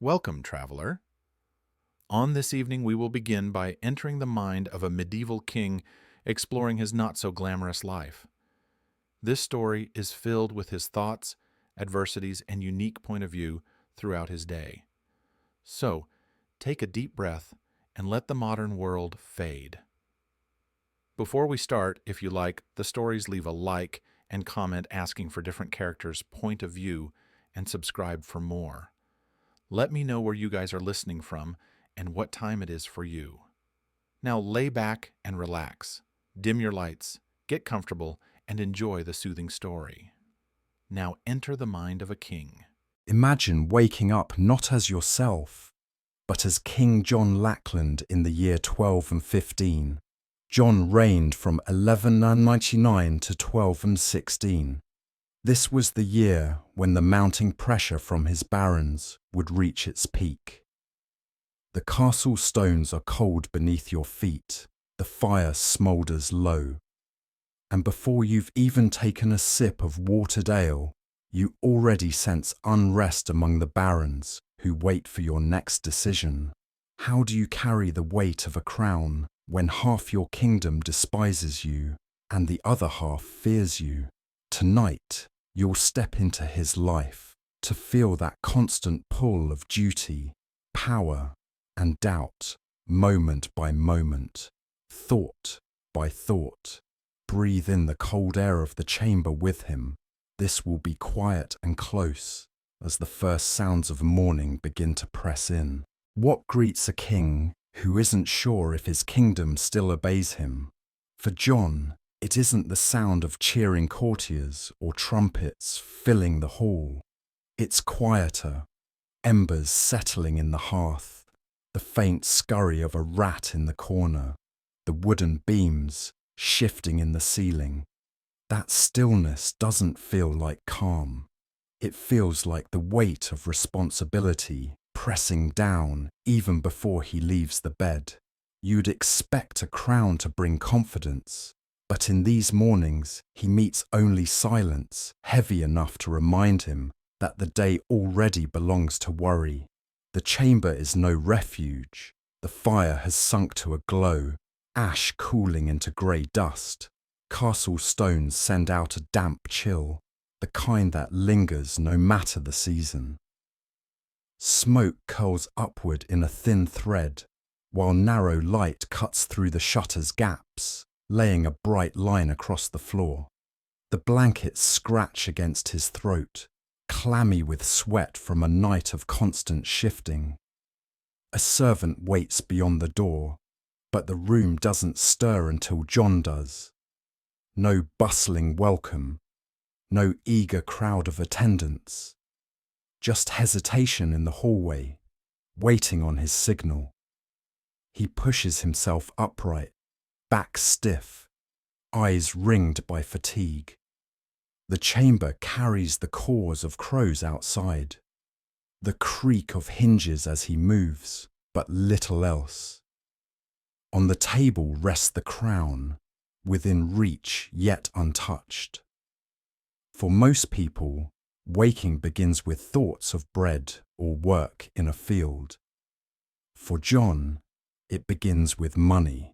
Welcome, traveler. On this evening, we will begin by entering the mind of a medieval king exploring his not-so-glamorous life. This story is filled with his thoughts, adversities, and unique point of view throughout his day. So, take a deep breath and let the modern world fade. Before we start, if you like the stories, leave a like and comment asking for different characters' point of view and subscribe for more. Let me know where you guys are listening from and what time it is for you. Now lay back and relax. Dim your lights, get comfortable, and enjoy the soothing story. Now enter the mind of a king. Imagine waking up not as yourself, but as King John Lackland in the year 1215. John reigned from 1199 to 1216. This was the year when the mounting pressure from his barons would reach its peak. The castle stones are cold beneath your feet, the fire smoulders low, and before you've even taken a sip of watered ale, you already sense unrest among the barons who wait for your next decision. How do you carry the weight of a crown when half your kingdom despises you and the other half fears you? Tonight, you'll step into his life to feel that constant pull of duty, power, and doubt, moment by moment, thought by thought. Breathe in the cold air of the chamber with him. This will be quiet and close as the first sounds of morning begin to press in. What greets a king who isn't sure if his kingdom still obeys him? For John, it isn't the sound of cheering courtiers or trumpets filling the hall. It's quieter, embers settling in the hearth, the faint scurry of a rat in the corner, the wooden beams shifting in the ceiling. That stillness doesn't feel like calm. It feels like the weight of responsibility pressing down even before he leaves the bed. You'd expect a crown to bring confidence, but in these mornings he meets only silence heavy enough to remind him that the day already belongs to worry. The chamber is no refuge. The fire has sunk to a glow, ash cooling into grey dust. Castle stones send out a damp chill, the kind that lingers no matter the season. Smoke curls upward in a thin thread, while narrow light cuts through the shutter's gaps, laying a bright line across the floor. The blankets scratch against his throat, clammy with sweat from a night of constant shifting. A servant waits beyond the door, but the room doesn't stir until John does. No bustling welcome, no eager crowd of attendants, just hesitation in the hallway, waiting on his signal. He pushes himself upright, back stiff, eyes ringed by fatigue. The chamber carries the caws of crows outside, the creak of hinges as he moves, but little else. On the table rests the crown, within reach yet untouched. For most people, waking begins with thoughts of bread or work in a field. For John, it begins with money.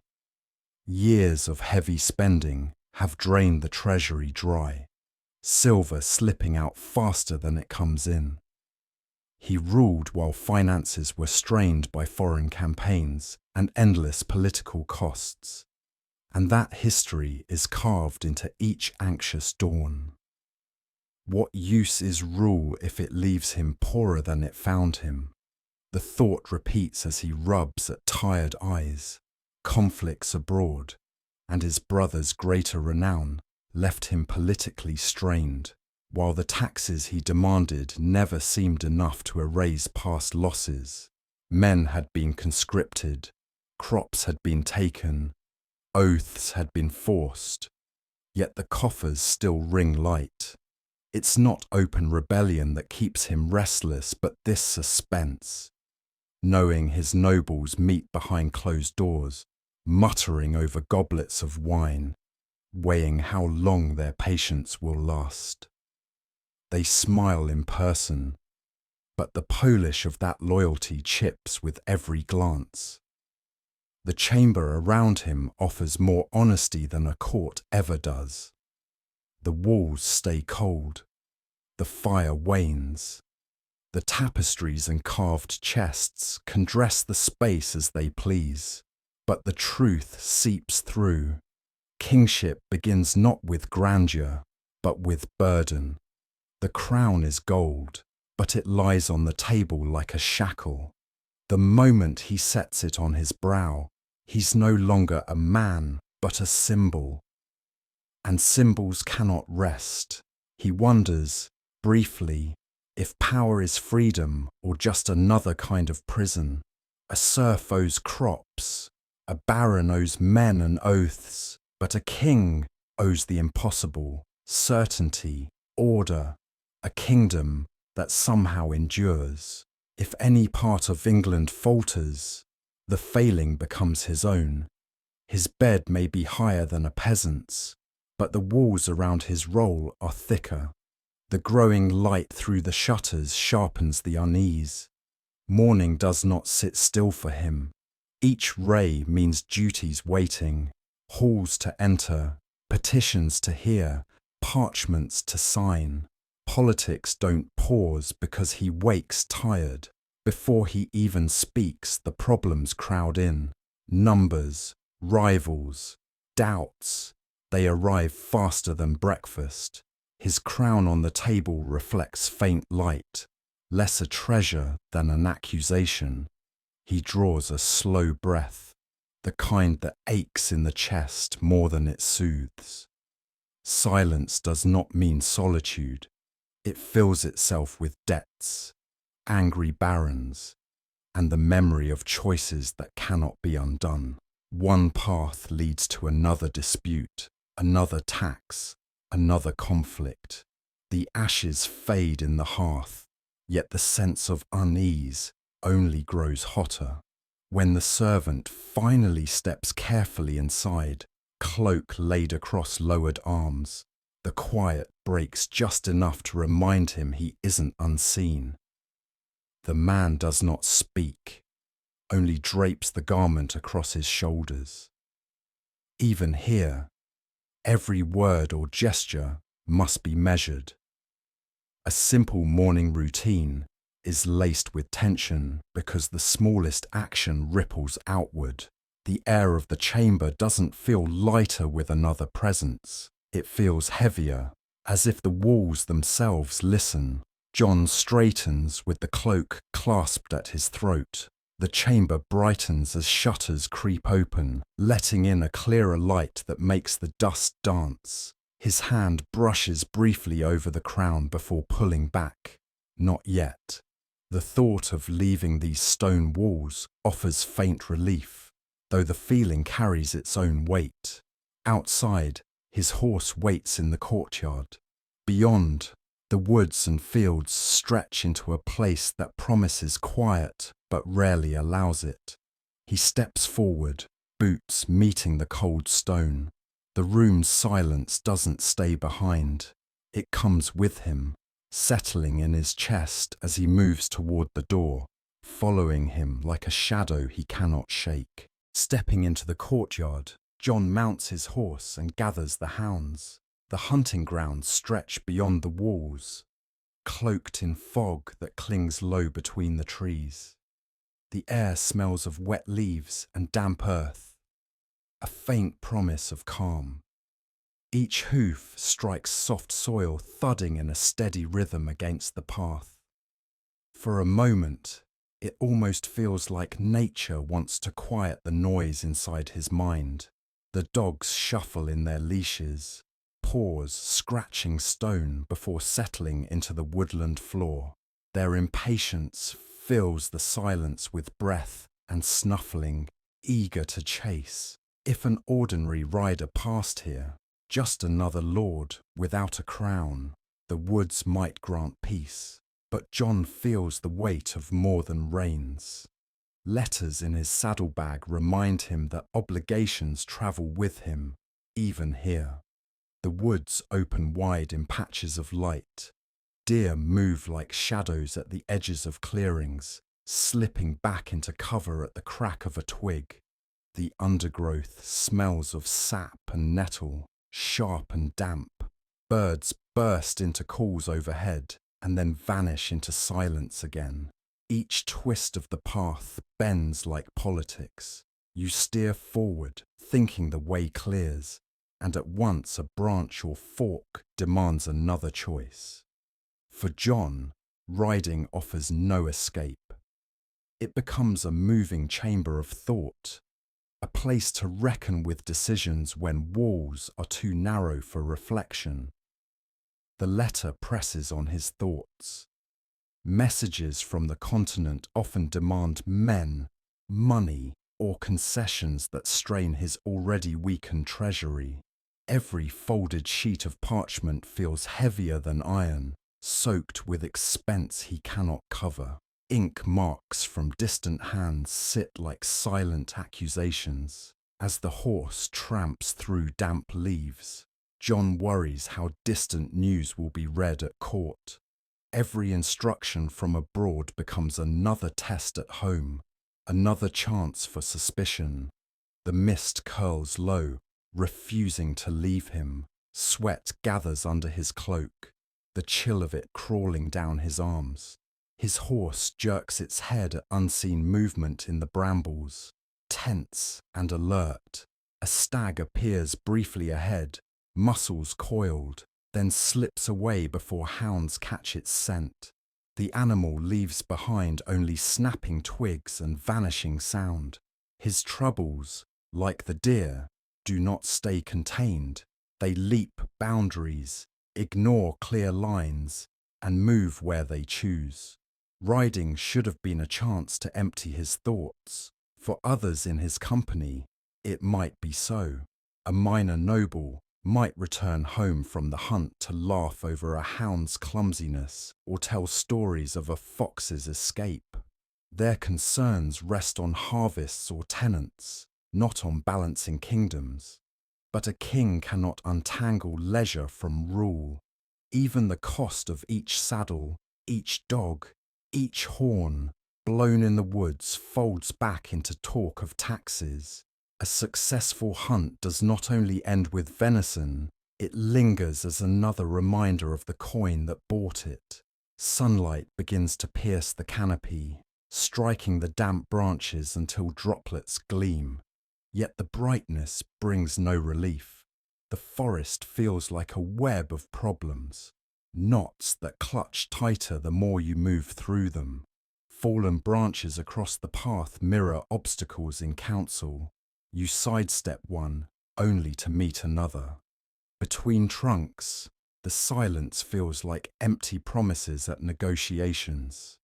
Years of heavy spending have drained the treasury dry, silver slipping out faster than it comes in. He ruled while finances were strained by foreign campaigns and endless political costs, and that history is carved into each anxious dawn. What use is rule if it leaves him poorer than it found him? The thought repeats as he rubs at tired eyes. Conflicts abroad, and his brother's greater renown left him politically strained, while the taxes he demanded never seemed enough to erase past losses. Men had been conscripted, crops had been taken, oaths had been forced, yet the coffers still ring light. It's not open rebellion that keeps him restless, but this suspense, knowing his nobles meet behind closed doors, muttering over goblets of wine, weighing how long their patience will last. They smile in person, but the polish of that loyalty chips with every glance. The chamber around him offers more honesty than a court ever does. The walls stay cold. The fire wanes. The tapestries and carved chests can dress the space as they please, but the truth seeps through. Kingship begins not with grandeur, but with burden. The crown is gold, but it lies on the table like a shackle. The moment he sets it on his brow, he's no longer a man, but a symbol. And symbols cannot rest. He wonders, briefly, if power is freedom or just another kind of prison. A serf owes crops, a baron owes men and oaths, but a king owes the impossible, certainty, order, a kingdom that somehow endures. If any part of England falters, the failing becomes his own. His bed may be higher than a peasant's, but the walls around his role are thicker. The growing light through the shutters sharpens the unease. Morning does not sit still for him. Each ray means duties waiting, halls to enter, petitions to hear, parchments to sign. Politics don't pause because he wakes tired. Before he even speaks, the problems crowd in. Numbers, rivals, doubts. They arrive faster than breakfast. His crown on the table reflects faint light, less a treasure than an accusation. He draws a slow breath, the kind that aches in the chest more than it soothes. Silence does not mean solitude. It fills itself with debts, angry barons, and the memory of choices that cannot be undone. One path leads to another dispute, another tax, another conflict. The ashes fade in the hearth, yet the sense of unease only grows hotter. When the servant finally steps carefully inside, cloak laid across lowered arms, the quiet breaks just enough to remind him he isn't unseen. The man does not speak, only drapes the garment across his shoulders. Even here, every word or gesture must be measured. A simple morning routine is laced with tension because the smallest action ripples outward. The air of the chamber doesn't feel lighter with another presence. It feels heavier, as if the walls themselves listen. John straightens with the cloak clasped at his throat. The chamber brightens as shutters creep open, letting in a clearer light that makes the dust dance. His hand brushes briefly over the crown before pulling back. Not yet. The thought of leaving these stone walls offers faint relief, though the feeling carries its own weight. Outside, his horse waits in the courtyard. Beyond, the woods and fields stretch into a place that promises quiet but rarely allows it. He steps forward, boots meeting the cold stone. The room's silence doesn't stay behind. It comes with him, settling in his chest as he moves toward the door, following him like a shadow he cannot shake. Stepping into the courtyard, John mounts his horse and gathers the hounds. The hunting grounds stretch beyond the walls, cloaked in fog that clings low between the trees. The air smells of wet leaves and damp earth, a faint promise of calm. Each hoof strikes soft soil, thudding in a steady rhythm against the path. For a moment, it almost feels like nature wants to quiet the noise inside his mind. The dogs shuffle in their leashes, paws scratching stone before settling into the woodland floor. Their impatience fills the silence with breath and snuffling, eager to chase. If an ordinary rider passed here, just another lord without a crown, the woods might grant peace. But John feels the weight of more than reins. Letters in his saddlebag remind him that obligations travel with him, even here. The woods open wide in patches of light. Deer move like shadows at the edges of clearings, slipping back into cover at the crack of a twig. The undergrowth smells of sap and nettle, sharp and damp. Birds burst into calls overhead and then vanish into silence again. Each twist of the path bends like politics. You steer forward, thinking the way clears, and at once a branch or fork demands another choice. For John, riding offers no escape. It becomes a moving chamber of thought, a place to reckon with decisions when walls are too narrow for reflection. The letter presses on his thoughts. Messages from the continent often demand men, money, or concessions that strain his already weakened treasury. Every folded sheet of parchment feels heavier than iron, soaked with expense he cannot cover. Ink marks from distant hands sit like silent accusations. As the horse tramps through damp leaves, John worries how distant news will be read at court. Every instruction from abroad becomes another test at home, another chance for suspicion. The mist curls low, refusing to leave him. Sweat gathers under his cloak, the chill of it crawling down his arms. His horse jerks its head at unseen movement in the brambles. Tense and alert, a stag appears briefly ahead, muscles coiled, then slips away before hounds catch its scent. The animal leaves behind only snapping twigs and vanishing sound. His troubles, like the deer, do not stay contained. They leap boundaries, ignore clear lines, and move where they choose. Riding should have been a chance to empty his thoughts. For others in his company, it might be so. A minor noble might return home from the hunt to laugh over a hound's clumsiness or tell stories of a fox's escape. Their concerns rest on harvests or tenants, not on balancing kingdoms. But a king cannot untangle leisure from rule. Even the cost of each saddle, each dog, each horn blown in the woods folds back into talk of taxes. A successful hunt does not only end with venison, it lingers as another reminder of the coin that bought it. Sunlight begins to pierce the canopy, striking the damp branches until droplets gleam. Yet the brightness brings no relief. The forest feels like a web of problems, knots that clutch tighter the more you move through them. Fallen branches across the path mirror obstacles in counsel. You sidestep one, only to meet another. Between trunks, the silence feels like empty promises at negotiations.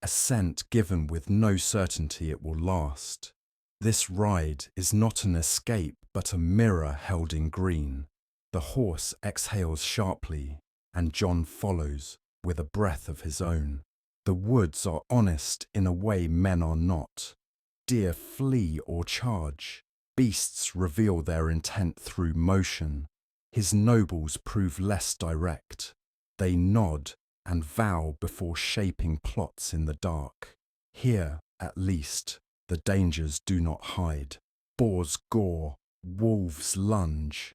A scent given with no certainty it will last. This ride is not an escape but a mirror held in green. The horse exhales sharply, and John follows with a breath of his own. The woods are honest in a way men are not. Deer flee or charge. Beasts reveal their intent through motion. His nobles prove less direct. They nod and vow before shaping plots in the dark. Here, at least, the dangers do not hide. Boars gore, wolves lunge,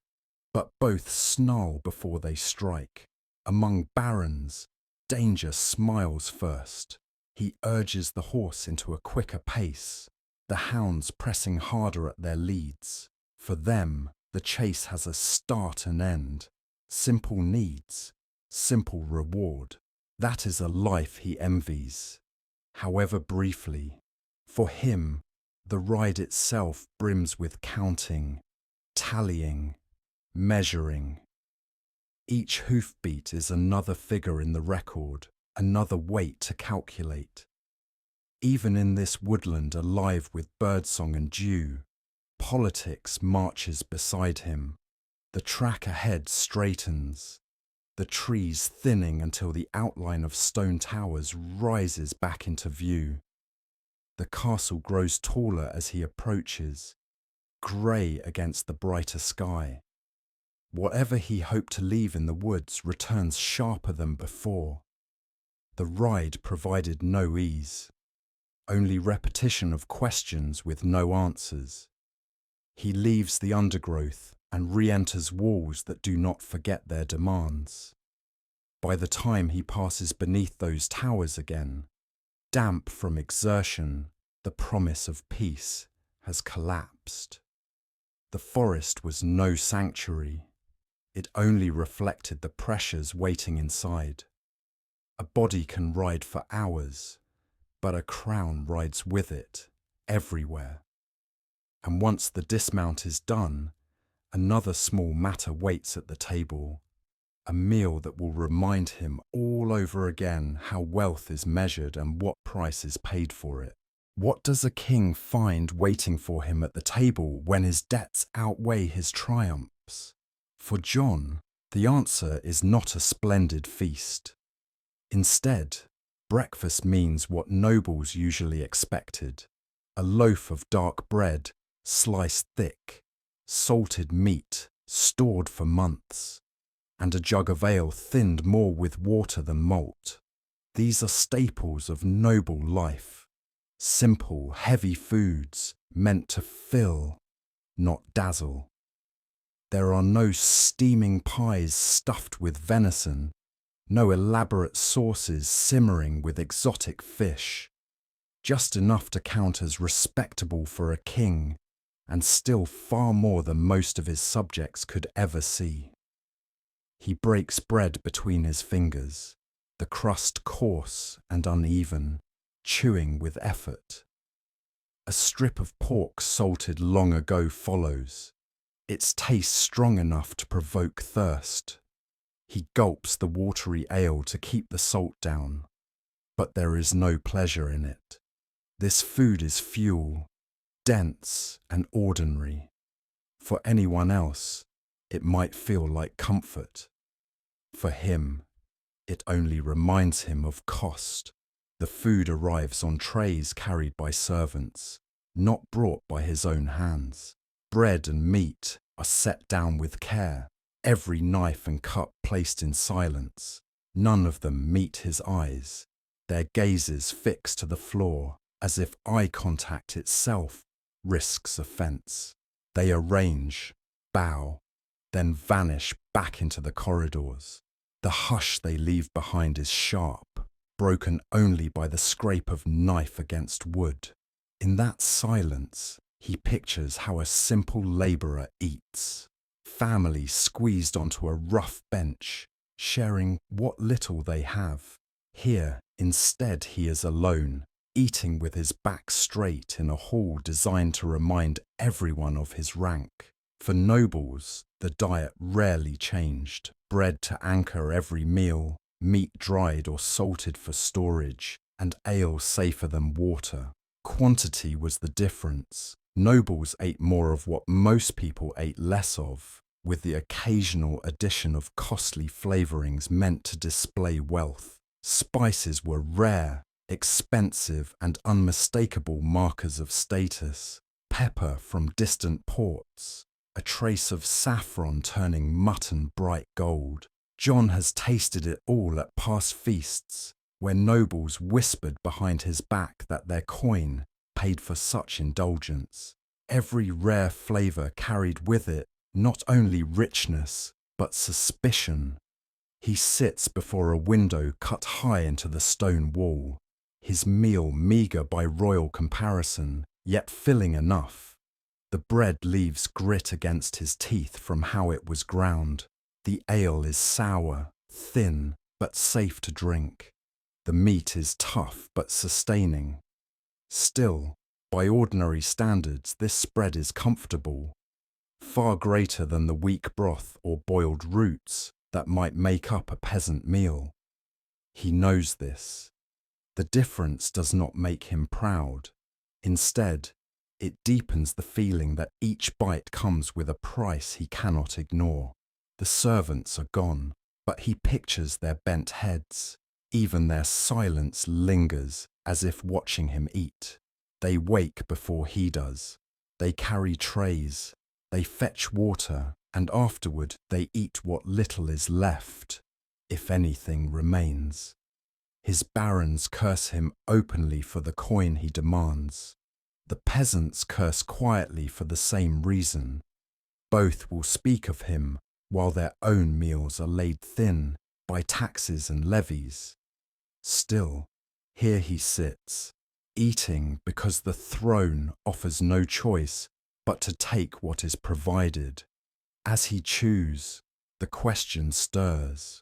but both snarl before they strike. Among barons, danger smiles first. He urges the horse into a quicker pace, the hounds pressing harder at their leads. For them, the chase has a start and end. Simple needs, simple reward. That is a life he envies, however briefly. For him, the ride itself brims with counting, tallying, measuring. Each hoofbeat is another figure in the record, another weight to calculate. Even in this woodland alive with birdsong and dew, politics marches beside him. The track ahead straightens, the trees thinning until the outline of stone towers rises back into view. The castle grows taller as he approaches, grey against the brighter sky. Whatever he hoped to leave in the woods returns sharper than before. The ride provided no ease, only repetition of questions with no answers. He leaves the undergrowth and re-enters walls that do not forget their demands. By the time he passes beneath those towers again, damp from exertion, the promise of peace has collapsed. The forest was no sanctuary. It only reflected the pressures waiting inside. A body can ride for hours, but a crown rides with it, everywhere. And once the dismount is done, another small matter waits at the table, a meal that will remind him all over again how wealth is measured and what price is paid for it. What does a king find waiting for him at the table when his debts outweigh his triumphs? For John, the answer is not a splendid feast. Instead, breakfast means what nobles usually expected: a loaf of dark bread, sliced thick, salted meat, stored for months, and a jug of ale thinned more with water than malt. These are staples of noble life, simple, heavy foods meant to fill, not dazzle. There are no steaming pies stuffed with venison, no elaborate sauces simmering with exotic fish, just enough to count as respectable for a king, and still far more than most of his subjects could ever see. He breaks bread between his fingers, the crust coarse and uneven, chewing with effort. A strip of pork salted long ago follows, its taste strong enough to provoke thirst. He gulps the watery ale to keep the salt down, but there is no pleasure in it. This food is fuel, dense and ordinary. For anyone else, it might feel like comfort. For him, it only reminds him of cost. The food arrives on trays carried by servants, not brought by his own hands. Bread and meat are set down with care, every knife and cup placed in silence. None of them meet his eyes, their gazes fixed to the floor, as if eye contact itself risks offense. They arrange, bow, then vanish back into the corridors. The hush they leave behind is sharp, broken only by the scrape of knife against wood. In that silence, he pictures how a simple labourer eats. Family squeezed onto a rough bench, sharing what little they have. Here, instead, he is alone, eating with his back straight in a hall designed to remind everyone of his rank. For nobles, the diet rarely changed. Bread to anchor every meal, meat dried or salted for storage, and ale safer than water. Quantity was the difference. Nobles ate more of what most people ate less of, with the occasional addition of costly flavourings meant to display wealth. Spices were rare, expensive and unmistakable markers of status. Pepper from distant ports, a trace of saffron turning mutton bright gold. John has tasted it all at past feasts, where nobles whispered behind his back that their coin paid for such indulgence. Every rare flavour carried with it not only richness, but suspicion. He sits before a window cut high into the stone wall, his meal meagre by royal comparison, yet filling enough. The bread leaves grit against his teeth from how it was ground. The ale is sour, thin, but safe to drink. The meat is tough but sustaining. Still, by ordinary standards, this spread is comfortable, far greater than the weak broth or boiled roots that might make up a peasant meal. He knows this. The difference does not make him proud. Instead, it deepens the feeling that each bite comes with a price he cannot ignore. The servants are gone, but he pictures their bent heads. Even their silence lingers, as if watching him eat. They wake before he does. They carry trays. They fetch water, and afterward they eat what little is left, if anything remains. His barons curse him openly for the coin he demands. The peasants curse quietly for the same reason. Both will speak of him while their own meals are laid thin by taxes and levies. Still, here he sits, eating because the throne offers no choice but to take what is provided. As he chews, the question stirs.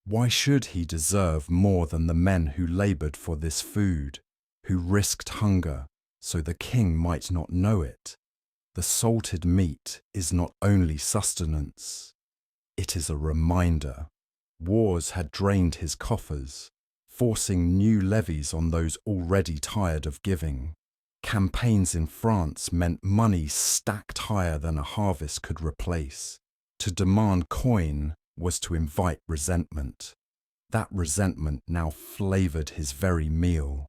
Why should he deserve more than the men who laboured for this food, who risked hunger so the king might not know it? The salted meat is not only sustenance, it is a reminder. Wars had drained his coffers, forcing new levies on those already tired of giving. Campaigns in France meant money stacked higher than a harvest could replace. To demand coin was to invite resentment. That resentment now flavoured his very meal.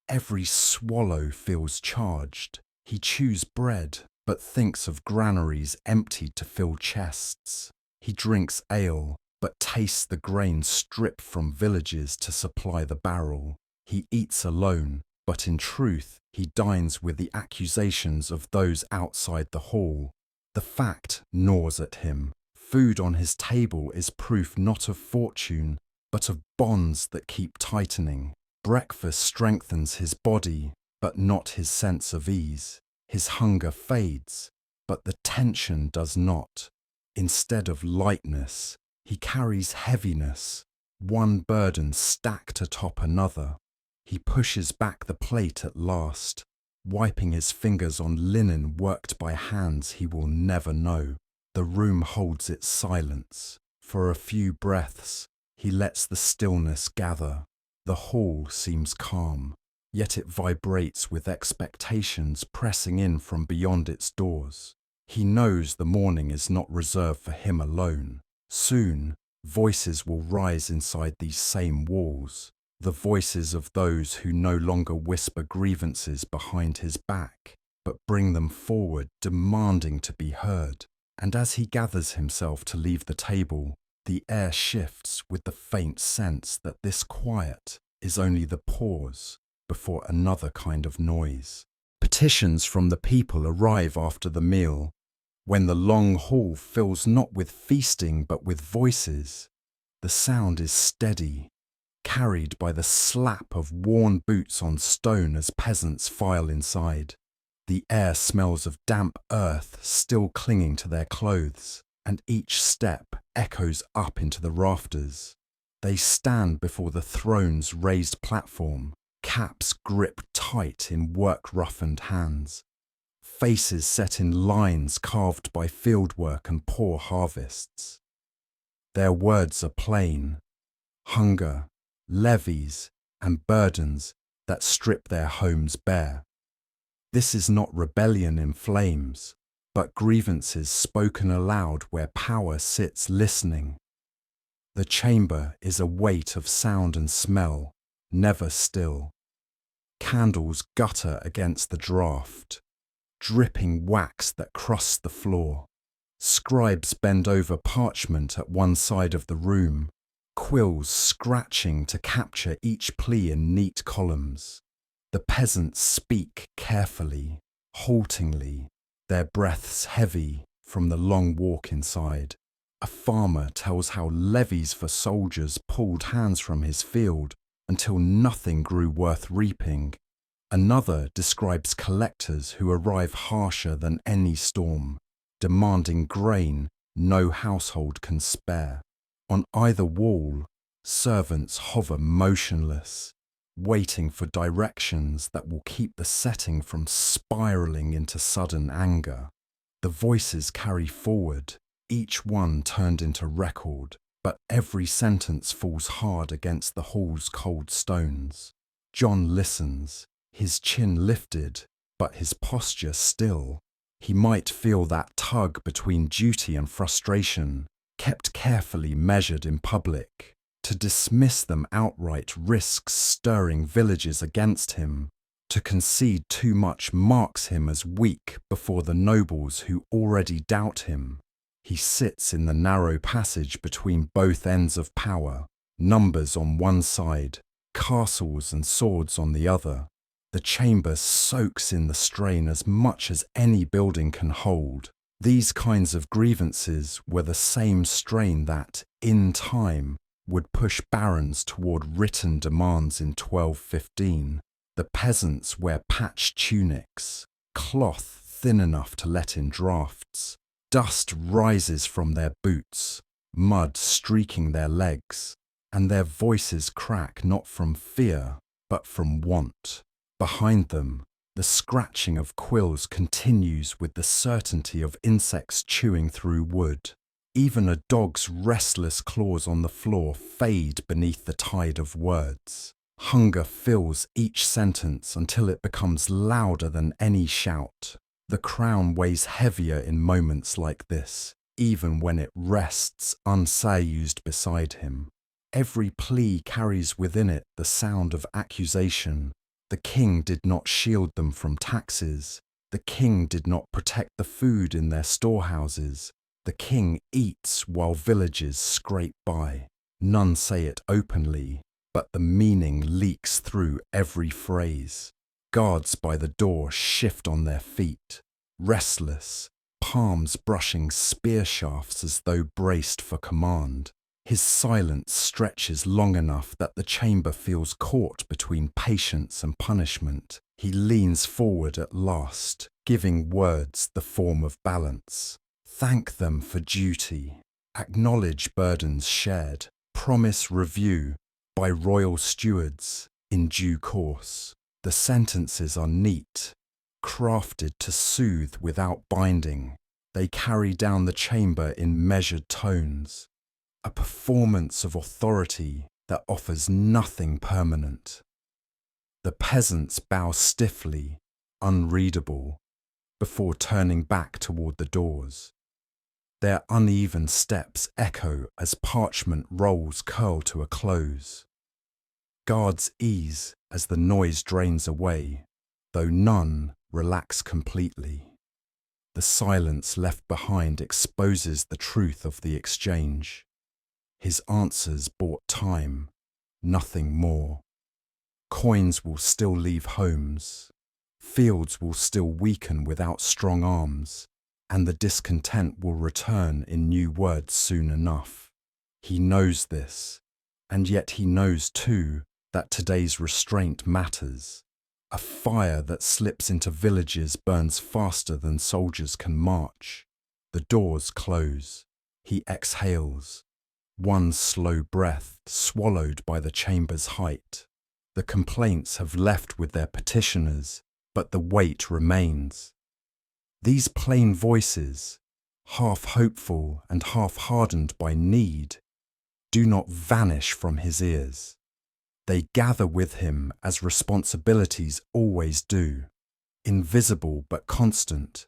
Every swallow feels charged. He chews bread, but thinks of granaries emptied to fill chests. He drinks ale, but tastes the grain stripped from villages to supply the barrel. He eats alone, but in truth he dines with the accusations of those outside the hall. The fact gnaws at him. Food on his table is proof not of fortune, but of bonds that keep tightening. Breakfast strengthens his body, but not his sense of ease. His hunger fades, but the tension does not. Instead of lightness, he carries heaviness, one burden stacked atop another. He pushes back the plate at last, wiping his fingers on linen worked by hands he will never know. The room holds its silence. For a few breaths, he lets the stillness gather. The hall seems calm, yet it vibrates with expectations pressing in from beyond its doors. He knows the morning is not reserved for him alone. Soon, voices will rise inside these same walls, the voices of those who no longer whisper grievances behind his back, but bring them forward, demanding to be heard. And as he gathers himself to leave the table, the air shifts with the faint sense that this quiet is only the pause before another kind of noise. Petitions from the people arrive after the meal, when the long hall fills not with feasting but with voices. The sound is steady, carried by the slap of worn boots on stone as peasants file inside. The air smells of damp earth still clinging to their clothes, and each step echoes up into the rafters. They stand before the throne's raised platform, caps gripped tight in work-roughened hands, faces set in lines carved by fieldwork and poor harvests. Their words are plain: hunger, levies, and burdens that strip their homes bare. This is not rebellion in flames, but grievances spoken aloud where power sits listening. The chamber is a weight of sound and smell, never still. Candles gutter against the draught, dripping wax that cross the floor. Scribes bend over parchment at one side of the room, quills scratching to capture each plea in neat columns. The peasants speak carefully, haltingly, their breaths heavy from the long walk inside. A farmer tells how levies for soldiers pulled hands from his field until nothing grew worth reaping. Another describes collectors who arrive harsher than any storm, demanding grain no household can spare. On either wall, servants hover motionless, waiting for directions that will keep the setting from spiraling into sudden anger. The voices carry forward, each one turned into record, but every sentence falls hard against the hall's cold stones. John listens, his chin lifted, but his posture still. He might feel that tug between duty and frustration, kept carefully measured in public. To dismiss them outright risks stirring villages against him. To concede too much marks him as weak before the nobles who already doubt him. He sits in the narrow passage between both ends of power, numbers on one side, castles and swords on the other. The chamber soaks in the strain as much as any building can hold. These kinds of grievances were the same strain that, in time, would push barons toward written demands in 1215. The peasants wear patched tunics, cloth thin enough to let in drafts. Dust rises from their boots, mud streaking their legs, and their voices crack not from fear, but from want. Behind them, the scratching of quills continues with the certainty of insects chewing through wood. Even a dog's restless claws on the floor fade beneath the tide of words. Hunger fills each sentence until it becomes louder than any shout. The crown weighs heavier in moments like this, even when it rests unsoothed beside him. Every plea carries within it the sound of accusation. The king did not shield them from taxes. The king did not protect the food in their storehouses. The king eats while villages scrape by. None say it openly, but the meaning leaks through every phrase. Guards by the door shift on their feet, restless, palms brushing spear shafts as though braced for command. His silence stretches long enough that the chamber feels caught between patience and punishment. He leans forward at last, giving words the form of balance. Thank them for duty. Acknowledge burdens shared. Promise review by royal stewards in due course. The sentences are neat, crafted to soothe without binding. They carry down the chamber in measured tones. A performance of authority that offers nothing permanent. The peasants bow stiffly, unreadable, before turning back toward the doors. Their uneven steps echo as parchment rolls curl to a close. Guards ease as the noise drains away, though none relax completely. The silence left behind exposes the truth of the exchange. His answers bought time, nothing more. Coins will still leave homes. Fields will still weaken without strong arms, and the discontent will return in new words soon enough. He knows this, and yet he knows too that today's restraint matters. A fire that slips into villages burns faster than soldiers can march. The doors close. He exhales. One slow breath swallowed by the chamber's height. The complaints have left with their petitioners, but the weight remains. These plain voices, half hopeful and half hardened by need, do not vanish from his ears. They gather with him as responsibilities always do, invisible but constant,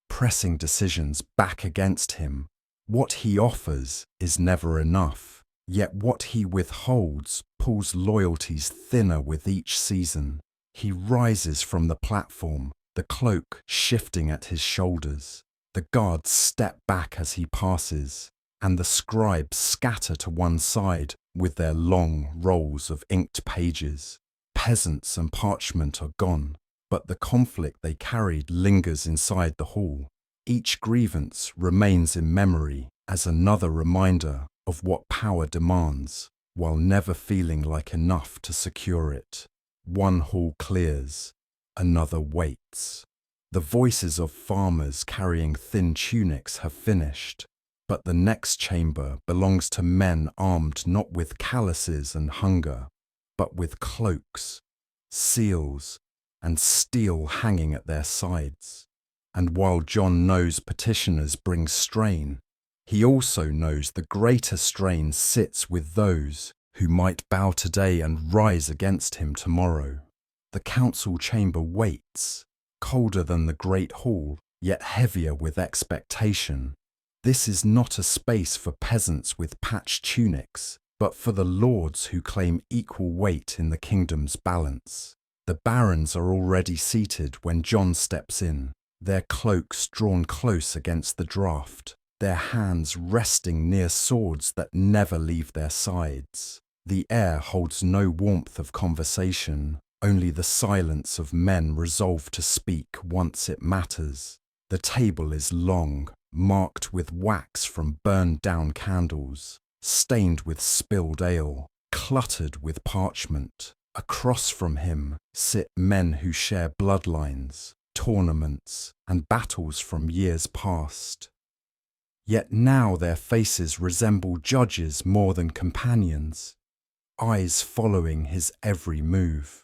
pressing decisions back against him. What he offers is never enough, yet what he withholds pulls loyalties thinner with each season. He rises from the platform, the cloak shifting at his shoulders. The guards step back as he passes, and the scribes scatter to one side with their long rolls of inked pages. Peasants and parchment are gone, but the conflict they carried lingers inside the hall. Each grievance remains in memory as another reminder of what power demands, while never feeling like enough to secure it. One hall clears, another waits. The voices of farmers carrying thin tunics have finished, but the next chamber belongs to men armed not with calluses and hunger, but with cloaks, seals, and steel hanging at their sides. And while John knows petitioners bring strain, he also knows the greater strain sits with those who might bow today and rise against him tomorrow. The council chamber waits, colder than the great hall, yet heavier with expectation. This is not a space for peasants with patched tunics, but for the lords who claim equal weight in the kingdom's balance. The barons are already seated when John steps in, their cloaks drawn close against the draught, their hands resting near swords that never leave their sides. The air holds no warmth of conversation, only the silence of men resolved to speak once it matters. The table is long, marked with wax from burned down candles, stained with spilled ale, cluttered with parchment. Across from him sit men who share bloodlines, tournaments, and battles from years past. Yet now their faces resemble judges more than companions, eyes following his every move.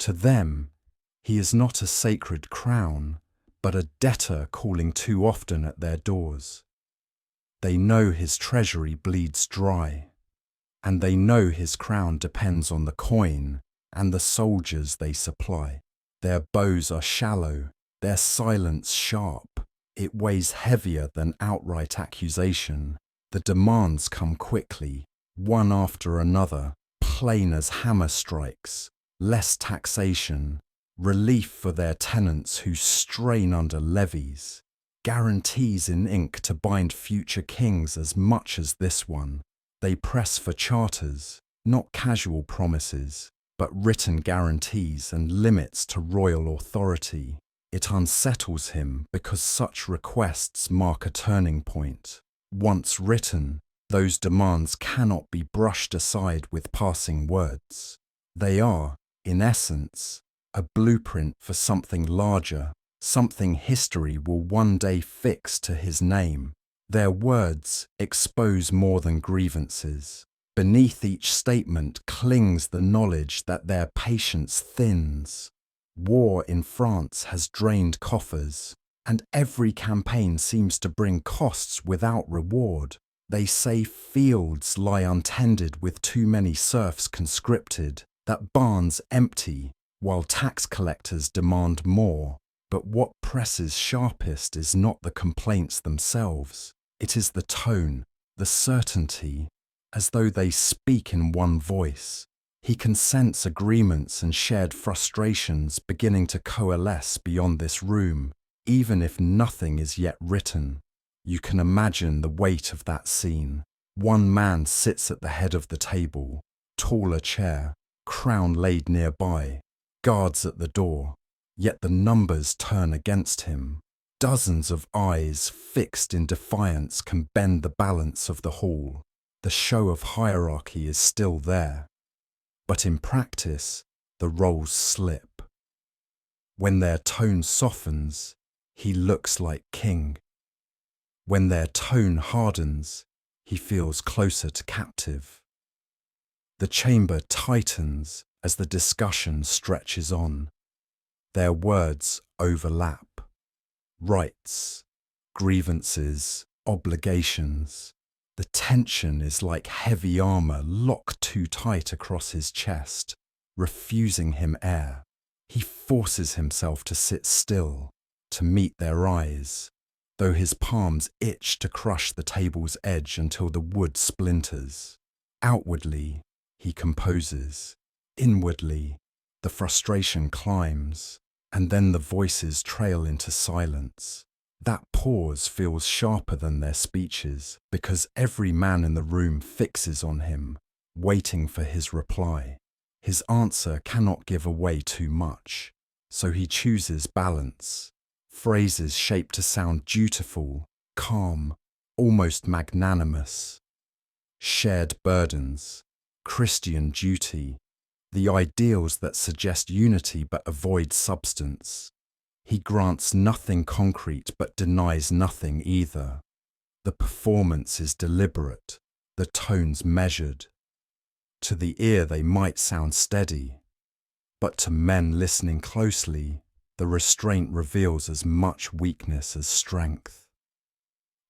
To them, he is not a sacred crown, but a debtor calling too often at their doors. They know his treasury bleeds dry, and they know his crown depends on the coin and the soldiers they supply. Their bows are shallow, their silence sharp. It weighs heavier than outright accusation. The demands come quickly, one after another, plain as hammer strikes. Less taxation, relief for their tenants who strain under levies, guarantees in ink to bind future kings as much as this one. They press for charters, not casual promises, but written guarantees and limits to royal authority. It unsettles him because such requests mark a turning point. Once written, those demands cannot be brushed aside with passing words. They are, in essence, a blueprint for something larger, something history will one day fix to his name. Their words expose more than grievances. Beneath each statement clings the knowledge that their patience thins. War in France has drained coffers, and every campaign seems to bring costs without reward. They say fields lie untended with too many serfs conscripted, that barns empty, while tax collectors demand more. But what presses sharpest is not the complaints themselves. It is the tone, the certainty, as though they speak in one voice. He can sense agreements and shared frustrations beginning to coalesce beyond this room, even if nothing is yet written. You can imagine the weight of that scene. One man sits at the head of the table, taller chair, crown laid nearby, guards at the door, yet the numbers turn against him. Dozens of eyes fixed in defiance can bend the balance of the hall. The show of hierarchy is still there. But in practice, the roles slip. When their tone softens, he looks like king. When their tone hardens, he feels closer to captive. The chamber tightens as the discussion stretches on. Their words overlap. Rights, grievances, obligations. The tension is like heavy armor locked too tight across his chest, refusing him air. He forces himself to sit still, to meet their eyes, though his palms itch to crush the table's edge until the wood splinters. Outwardly, he composes. Inwardly, the frustration climbs, and then the voices trail into silence. That pause feels sharper than their speeches because every man in the room fixes on him, waiting for his reply. His answer cannot give away too much, so he chooses balance. Phrases shaped to sound dutiful, calm, almost magnanimous. Shared burdens, Christian duty, the ideals that suggest unity but avoid substance. He grants nothing concrete but denies nothing either. The performance is deliberate, the tones measured. To the ear they might sound steady, but to men listening closely, the restraint reveals as much weakness as strength.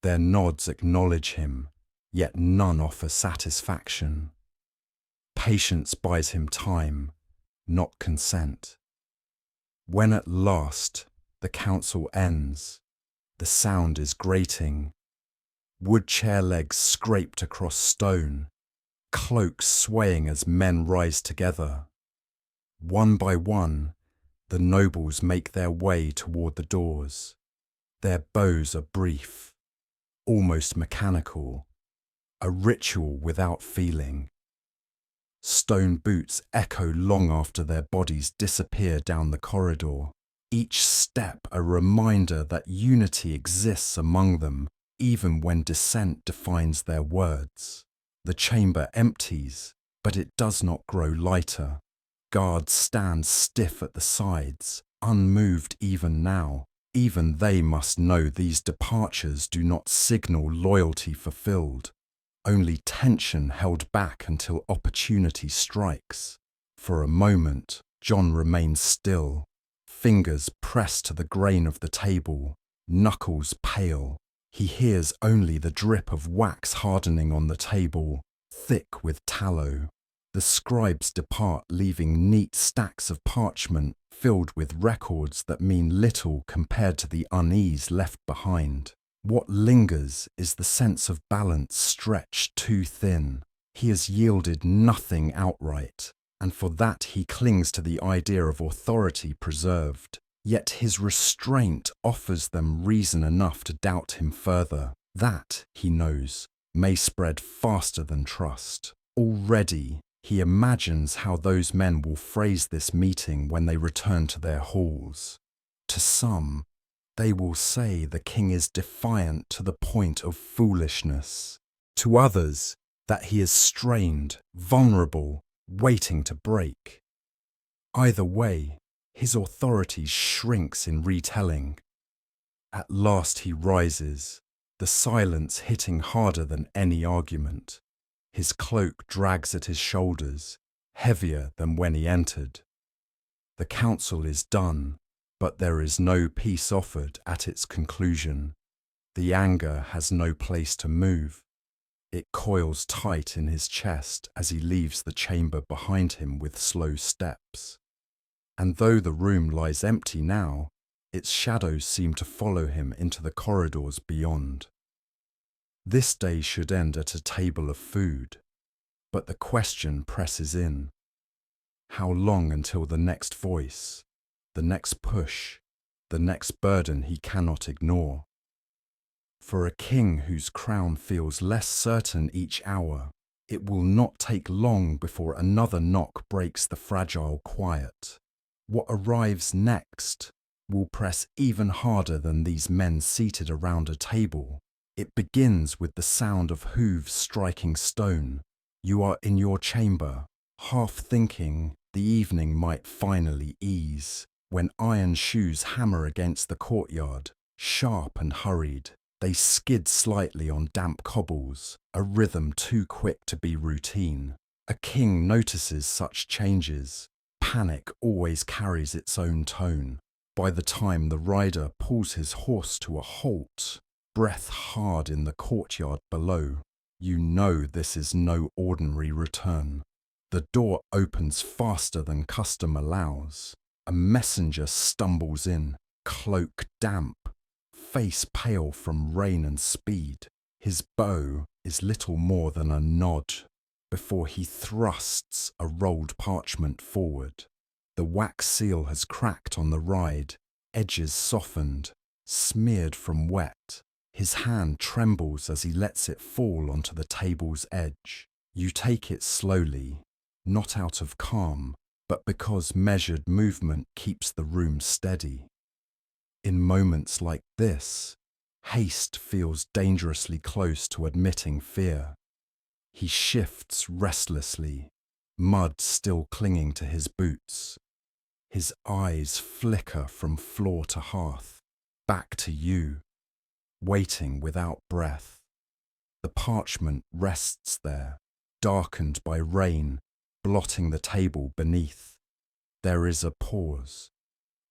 Their nods acknowledge him, yet none offer satisfaction. Patience buys him time, not consent. When at last the council ends, the sound is grating. Wood chair legs scraped across stone, cloaks swaying as men rise together. One by one, the nobles make their way toward the doors. Their bows are brief, almost mechanical, a ritual without feeling. Stone boots echo long after their bodies disappear down the corridor. Each step a reminder that unity exists among them, even when dissent defines their words. The chamber empties, but it does not grow lighter. Guards stand stiff at the sides, unmoved even now. Even they must know these departures do not signal loyalty fulfilled, only tension held back until opportunity strikes. For a moment, John remains still, fingers pressed to the grain of the table, knuckles pale. He hears only the drip of wax hardening on the table, thick with tallow. The scribes depart, leaving neat stacks of parchment filled with records that mean little compared to the unease left behind. What lingers is the sense of balance stretched too thin. He has yielded nothing outright, and for that he clings to the idea of authority preserved. Yet his restraint offers them reason enough to doubt him further. That, he knows, may spread faster than trust. Already, he imagines how those men will phrase this meeting when they return to their halls. To some, they will say the king is defiant to the point of foolishness. To others, that he is strained, vulnerable, waiting to break. Either way, his authority shrinks in retelling. At last he rises, the silence hitting harder than any argument. His cloak drags at his shoulders, heavier than when he entered. The council is done, but there is no peace offered at its conclusion. The anger has no place to move. It coils tight in his chest as he leaves the chamber behind him with slow steps. And though the room lies empty now, its shadows seem to follow him into the corridors beyond. This day should end at a table of food, but the question presses in. How long until the next voice, the next push, the next burden he cannot ignore? For a king whose crown feels less certain each hour, it will not take long before another knock breaks the fragile quiet. What arrives next will press even harder than these men seated around a table. It begins with the sound of hooves striking stone. You are in your chamber, half thinking the evening might finally ease, when iron shoes hammer against the courtyard, sharp and hurried. They skid slightly on damp cobbles, a rhythm too quick to be routine. A king notices such changes. Panic always carries its own tone. By the time the rider pulls his horse to a halt, breath hard in the courtyard below, you know this is no ordinary return. The door opens faster than custom allows. A messenger stumbles in, cloak damp, face pale from rain and speed. His bow is little more than a nod before he thrusts a rolled parchment forward. The wax seal has cracked on the ride, edges softened, smeared from wet. His hand trembles as he lets it fall onto the table's edge. You take it slowly, not out of calm, but because measured movement keeps the room steady. In moments like this, haste feels dangerously close to admitting fear. He shifts restlessly, mud still clinging to his boots. His eyes flicker from floor to hearth, back to you, waiting without breath. The parchment rests there, darkened by rain, blotting the table beneath. There is a pause,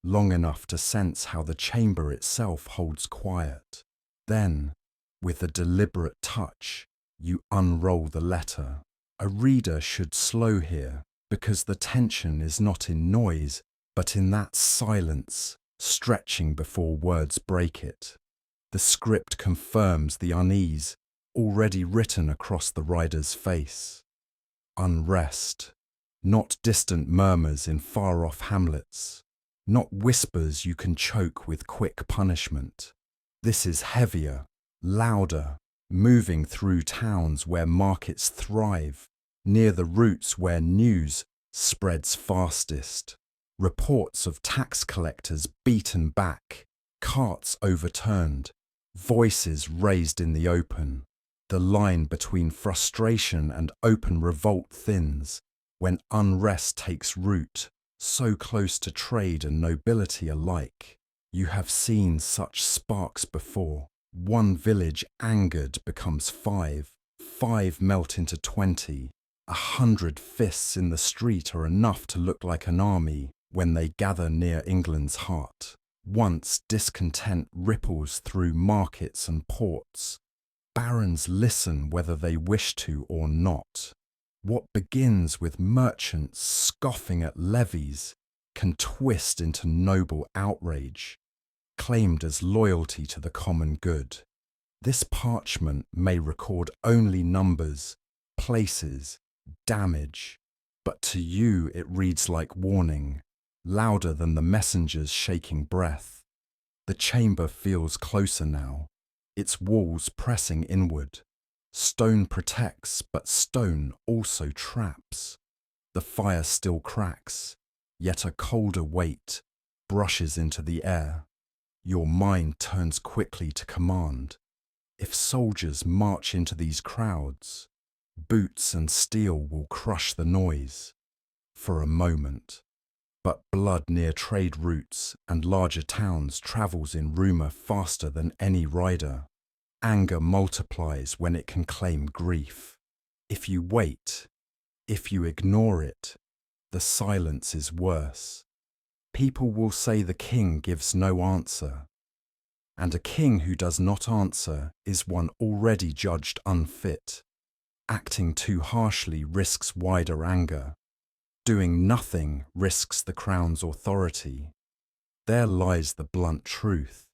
long enough to sense how the chamber itself holds quiet. Then, with a deliberate touch, you unroll the letter. A reader should slow here, because the tension is not in noise, but in that silence, stretching before words break it. The script confirms the unease already written across the rider's face. Unrest, not distant murmurs in far-off hamlets, not whispers you can choke with quick punishment. This is heavier, louder, moving through towns where markets thrive, near the routes where news spreads fastest. Reports of tax collectors beaten back, carts overturned, voices raised in the open. The line between frustration and open revolt thins when unrest takes root, so close to trade and nobility alike. You have seen such sparks before. One village angered becomes five, five melt into 20. 100 fists in the street are enough to look like an army when they gather near England's heart. Once discontent ripples through markets and ports, barons listen whether they wish to or not. What begins with merchants scoffing at levies can twist into noble outrage, claimed as loyalty to the common good. This parchment may record only numbers, places, damage, but to you it reads like warning, louder than the messenger's shaking breath. The chamber feels closer now, its walls pressing inward. Stone protects, but stone also traps. The fire still cracks, yet a colder weight brushes into the air. Your mind turns quickly to command. If soldiers march into these crowds, boots and steel will crush the noise. For a moment. But blood near trade routes and larger towns travels in rumour faster than any rider. Anger multiplies when it can claim grief. If you wait, if you ignore it, the silence is worse. People will say the king gives no answer. And a king who does not answer is one already judged unfit. Acting too harshly risks wider anger. Doing nothing risks the crown's authority. There lies the blunt truth.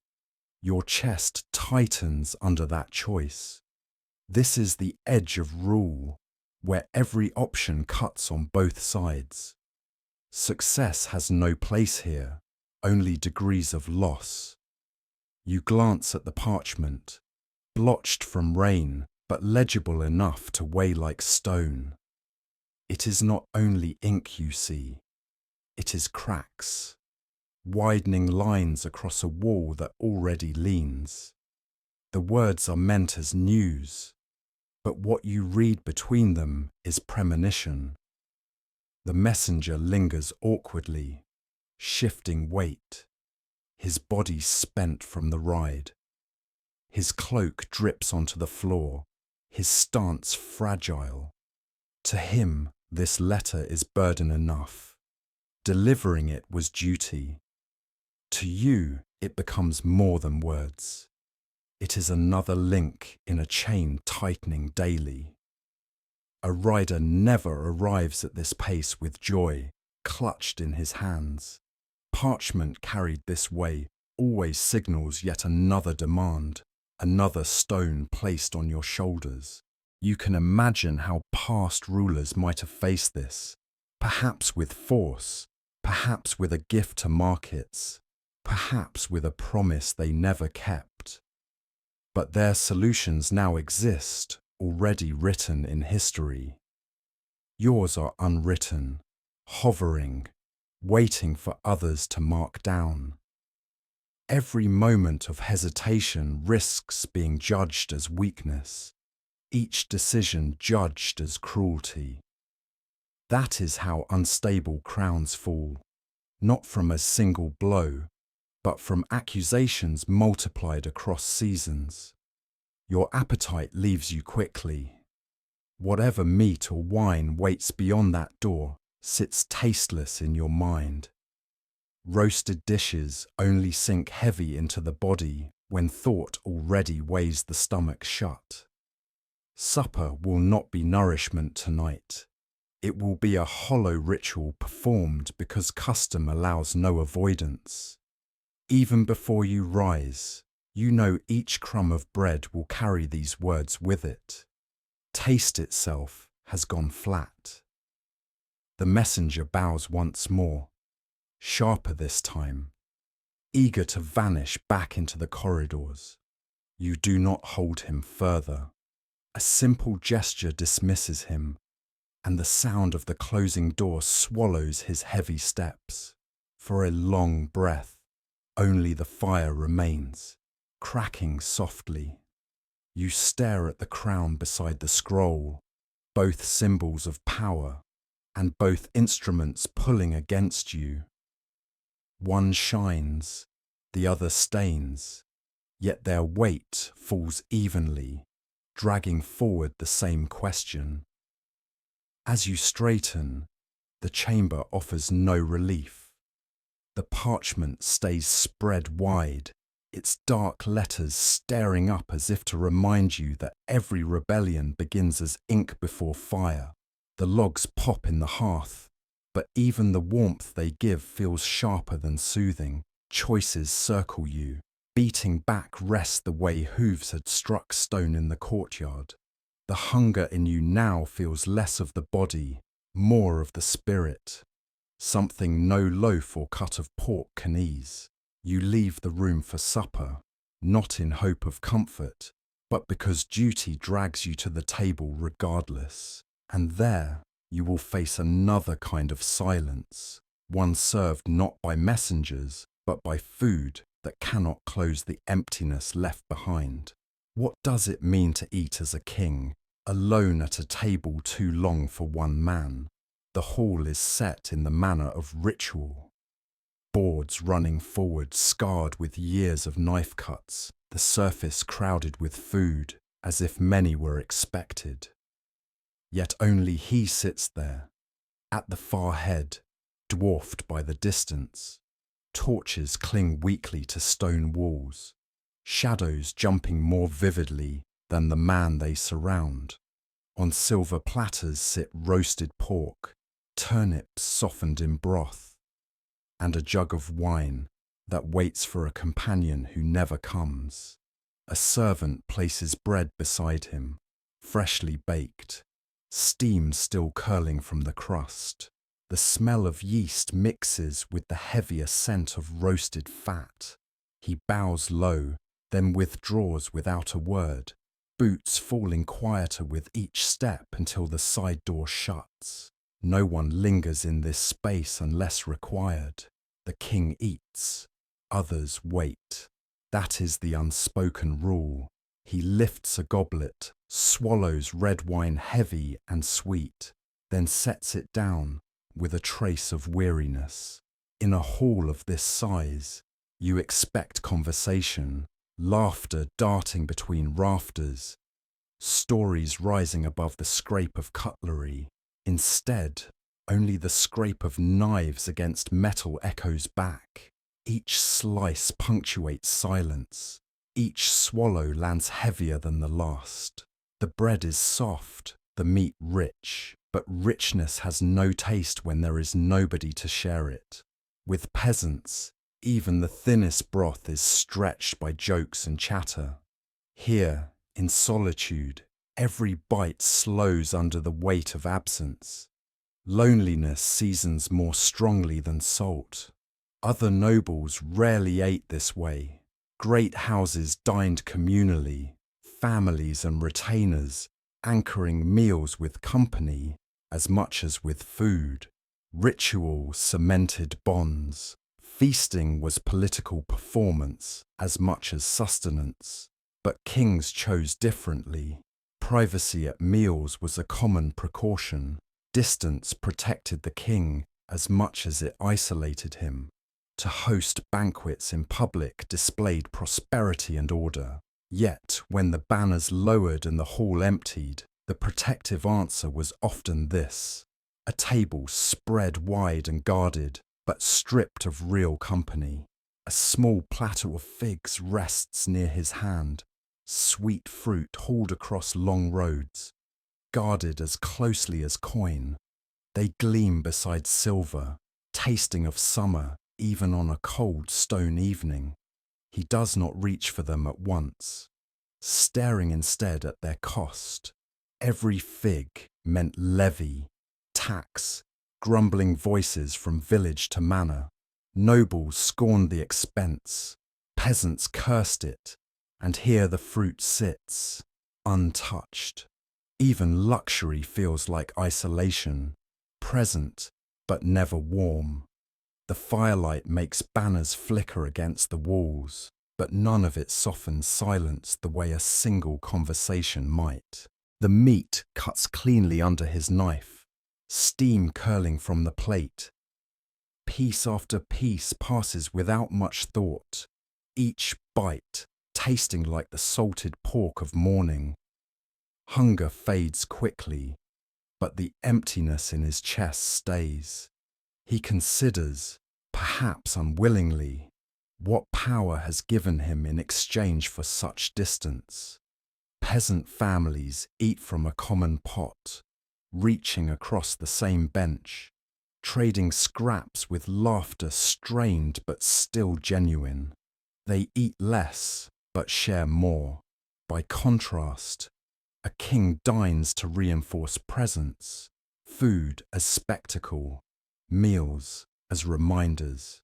Your chest tightens under that choice. This is the edge of rule, where every option cuts on both sides. Success has no place here, only degrees of loss. You glance at the parchment, blotched from rain, but legible enough to weigh like stone. It is not only ink you see, it is cracks, widening lines across a wall that already leans. The words are meant as news, but what you read between them is premonition. The messenger lingers awkwardly, shifting weight, his body spent from the ride. His cloak drips onto the floor, his stance fragile. To him, this letter is burden enough. Delivering it was duty. To you, it becomes more than words. It is another link in a chain tightening daily. A rider never arrives at this pace with joy, clutched in his hands. Parchment carried this way always signals yet another demand, another stone placed on your shoulders. You can imagine how past rulers might have faced this, perhaps with force, perhaps with a gift to markets, perhaps with a promise they never kept. But their solutions now exist, already written in history. Yours are unwritten, hovering, waiting for others to mark down. Every moment of hesitation risks being judged as weakness, each decision judged as cruelty. That is how unstable crowns fall, not from a single blow, but from accusations multiplied across seasons. Your appetite leaves you quickly. Whatever meat or wine waits beyond that door sits tasteless in your mind. Roasted dishes only sink heavy into the body when thought already weighs the stomach shut. Supper will not be nourishment tonight. It will be a hollow ritual performed because custom allows no avoidance. Even before you rise, you know each crumb of bread will carry these words with it. Taste itself has gone flat. The messenger bows once more, sharper this time, eager to vanish back into the corridors. You do not hold him further. A simple gesture dismisses him, and the sound of the closing door swallows his heavy steps. For a long breath, only the fire remains, cracking softly. You stare at the crown beside the scroll, both symbols of power, and both instruments pulling against you. One shines, the other stains, yet their weight falls evenly, dragging forward the same question. As you straighten, the chamber offers no relief. The parchment stays spread wide, its dark letters staring up as if to remind you that every rebellion begins as ink before fire. The logs pop in the hearth, but even the warmth they give feels sharper than soothing. Choices circle you. Beating back rest the way hooves had struck stone in the courtyard. The hunger in you now feels less of the body, more of the spirit. Something no loaf or cut of pork can ease. You leave the room for supper, not in hope of comfort, but because duty drags you to the table regardless. And there you will face another kind of silence, one served not by messengers, but by food that cannot close the emptiness left behind. What does it mean to eat as a king, alone at a table too long for one man? The hall is set in the manner of ritual. Boards running forward, scarred with years of knife cuts, the surface crowded with food, as if many were expected. Yet only he sits there, at the far head, dwarfed by the distance. Torches cling weakly to stone walls, shadows jumping more vividly than the man they surround. On silver platters sit roasted pork, turnips softened in broth, and a jug of wine that waits for a companion who never comes. A servant places bread beside him, freshly baked, steam still curling from the crust. The smell of yeast mixes with the heavier scent of roasted fat. He bows low, then withdraws without a word, boots falling quieter with each step until the side door shuts. No one lingers in this space unless required. The king eats, others wait. That is the unspoken rule. He lifts a goblet, swallows red wine heavy and sweet, then sets it down with a trace of weariness. In a hall of this size, you expect conversation, laughter darting between rafters, stories rising above the scrape of cutlery. Instead, only the scrape of knives against metal echoes back. Each slice punctuates silence. Each swallow lands heavier than the last. The bread is soft, the meat rich, but richness has no taste when there is nobody to share it. With peasants, even the thinnest broth is stretched by jokes and chatter. Here, in solitude, every bite slows under the weight of absence. Loneliness seasons more strongly than salt. Other nobles rarely ate this way. Great houses dined communally, families and retainers anchoring meals with company as much as with food. Ritual cemented bonds. Feasting was political performance as much as sustenance. But kings chose differently. Privacy at meals was a common precaution. Distance protected the king as much as it isolated him. To host banquets in public displayed prosperity and order. Yet, when the banners lowered and the hall emptied, the protective answer was often this: a table spread wide and guarded, but stripped of real company. A small platter of figs rests near his hand, sweet fruit hauled across long roads, guarded as closely as coin. They gleam beside silver, tasting of summer even on a cold stone evening. He does not reach for them at once, staring instead at their cost. Every fig meant levy, tax, grumbling voices from village to manor. Nobles scorned the expense, peasants cursed it, and here the fruit sits, untouched. Even luxury feels like isolation, present but never warm. The firelight makes banners flicker against the walls, but none of it softens silence the way a single conversation might. The meat cuts cleanly under his knife, steam curling from the plate. Piece after piece passes without much thought, each bite tasting like the salted pork of morning. Hunger fades quickly, but the emptiness in his chest stays. He considers, perhaps unwillingly, what power has given him in exchange for such distance. Peasant families eat from a common pot, reaching across the same bench, trading scraps with laughter strained but still genuine. They eat less but share more. By contrast, a king dines to reinforce presence, food as spectacle, meals as reminders.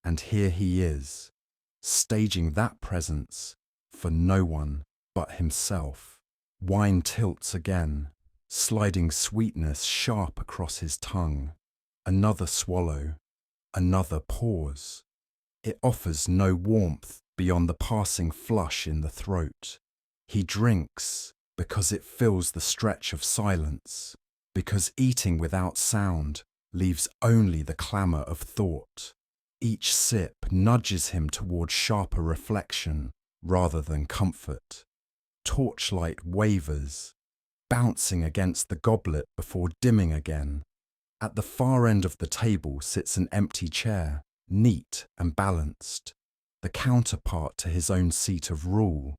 And here he is, staging that presence for no one but himself. Wine tilts again, sliding sweetness sharp across his tongue. Another swallow, another pause. It offers no warmth beyond the passing flush in the throat. He drinks because it fills the stretch of silence, because eating without sound leaves only the clamour of thought. Each sip nudges him toward sharper reflection rather than comfort. Torchlight wavers, bouncing against the goblet before dimming again. At the far end of the table sits an empty chair, neat and balanced, the counterpart to his own seat of rule.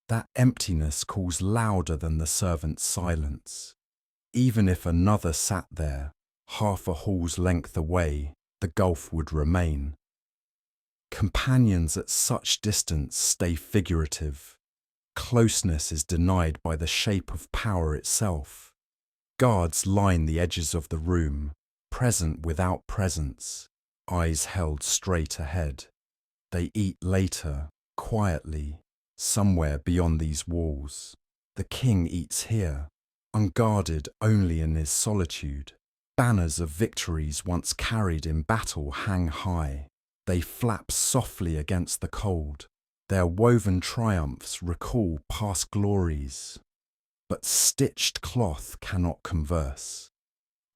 That emptiness calls louder than the servant's silence. Even if another sat there, half a hall's length away, the gulf would remain. Companions at such distance stay figurative. Closeness is denied by the shape of power itself. Guards line the edges of the room, present without presence, eyes held straight ahead. They eat later, quietly, somewhere beyond these walls. The king eats here, unguarded only in his solitude. Banners of victories once carried in battle hang high. They flap softly against the cold. Their woven triumphs recall past glories. But stitched cloth cannot converse.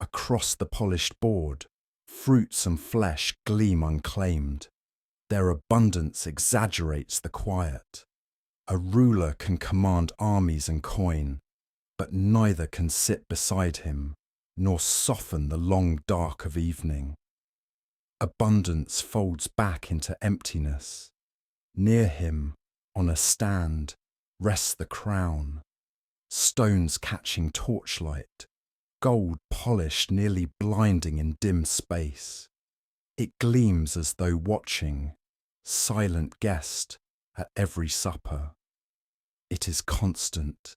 Across the polished board, fruits and flesh gleam unclaimed. Their abundance exaggerates the quiet. A ruler can command armies and coin, but neither can sit beside him, nor soften the long dark of evening. Abundance folds back into emptiness. Near him, on a stand, rests the crown, stones catching torchlight, gold polished nearly blinding in dim space. It gleams as though watching, silent guest at every supper. It is constant,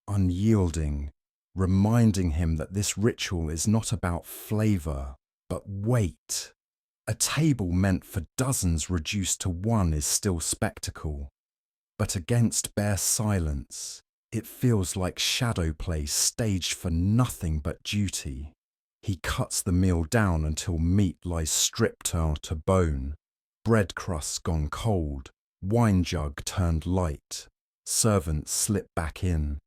unyielding, reminding him that this ritual is not about flavour, but weight. A table meant for dozens reduced to one is still spectacle, but against bare silence, it feels like shadow play staged for nothing but duty. He cuts the meal down until meat lies stripped to bone, bread crusts gone cold, wine jug turned light. Servants slip back in,